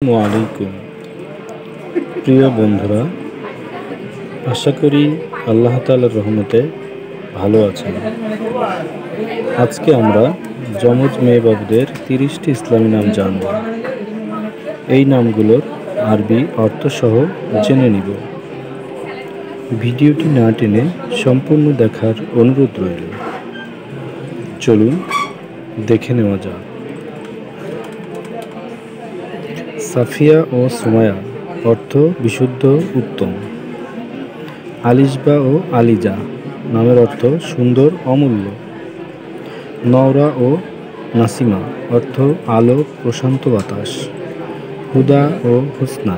ওয়ালাইকুম প্রিয় বন্ধুরা, আশা করি আল্লাহ তাআলার রহমতে ভালো আছেন। আজকে আমরা যমজ মেয়ে বাবুদের 30টি ইসলামী নাম জানব। এই নামগুলোর আরবি অর্থসহ জেনে নিব। ভিডিওটি না টেনে সম্পূর্ণ দেখার অনুরোধ রইল। চলুন দেখে নেওয়া যাক। সাফিয়া ও সুমায়া অর্থ বিশুদ্ধ, উত্তম। আলিশবা ও আলিজা নামের অর্থ সুন্দর, অমূল্য। নওরা ও নাসিমা অর্থ আলো, প্রশান্ত বাতাস। হুদা ও হুসনা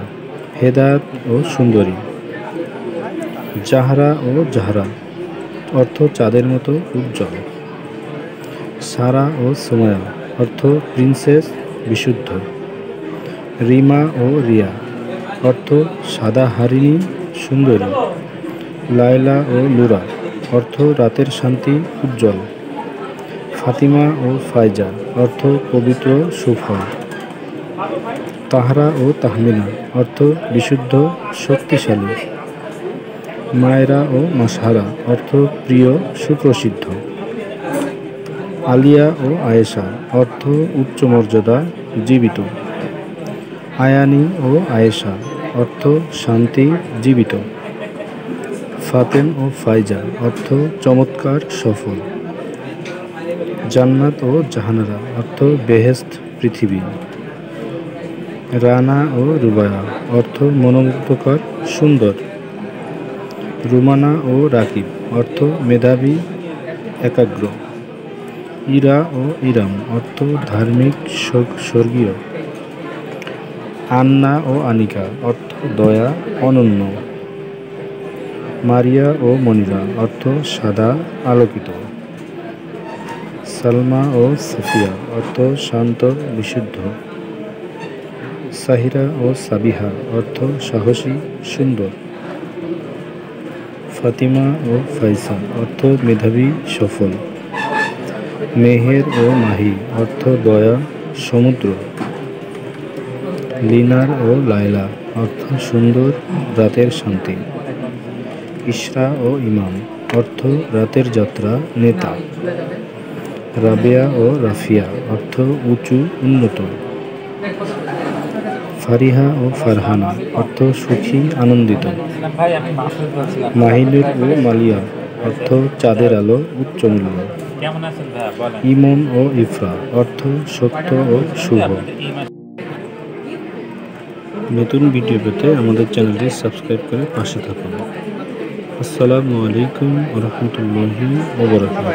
হেদায়েত ও সুন্দরী। জাহরা ও জাহরা অর্থ চাঁদের মতো উজ্জ্বল। সারা ও সুমায়া অর্থ প্রিন্সেস, বিশুদ্ধ। রিমা ও রিয়া অর্থ সাদা হারিণী, সুন্দরী। লায়লা ও লুরা অর্থ রাতের শান্তি, উজ্জ্বল। ফাতিমা ও ফায়জা অর্থ পবিত্র, সুফল। তাহরা ও তাহমিনা অর্থ বিশুদ্ধ, শক্তিশালী। মায়রা ও মাসহারা অর্থ প্রিয়, সুপ্রসিদ্ধ। আলিয়া ও আয়েশা অর্থ উচ্চ মর্যাদা, জীবিত। আয়ানি ও আয়েশা অর্থ শান্তি, জীবিত। ফাতেন ও ফাইজা অর্থ চমৎকার, সফল। জান্নাত ও জাহানারা অর্থ বেহেশত, পৃথিবী। রানা ও রুবায়া অর্থ মনোমুগ্ধকর, সুন্দর। রুমানা ও রাকিব অর্থ মেধাবী, একাগ্র। ইরা ও ইরাম অর্থ ধার্মিক, স্বর্গীয়। আন্না ও আনিকা অর্থ দয়া, অনন্য। মারিয়া ও মনিরা অর্থ সাদা, আলোকিত। সালমা ও সাফিয়া অর্থ শান্ত, বিশুদ্ধ। সাহিরা ও সাবিহা অর্থ সাহসী, সুন্দর। ফাতিমা ও ফাইসা অর্থ মেধাবী, সফল। মেহের ও মাহি অর্থ দয়া, সমুদ্র। লিনার ও লায়লা অর্থ সুন্দর, রাতের শান্তি। ইসরা ও ইমাম অর্থ রাতের যাত্রা, নেতা। রাবেয়া ও রাফিয়া অর্থ উঁচু, উন্নত। ফারিহা ও ফারহানা অর্থ সুখী, আনন্দিত। মাহিনুর ও মালিয়া অর্থ চাঁদের আলো, উচ্চ মূল্য। ইমন ও ইফরা অর্থ সত্য ও শুভ। নতুন ভিডিও পেতে আমাদের চ্যানেলটি সাবস্ক্রাইব করে পাশে থাকুন। আসসালামু আলাইকুম ওয়া রাহমাতুল্লাহি ওয়া বারাকাতুহু।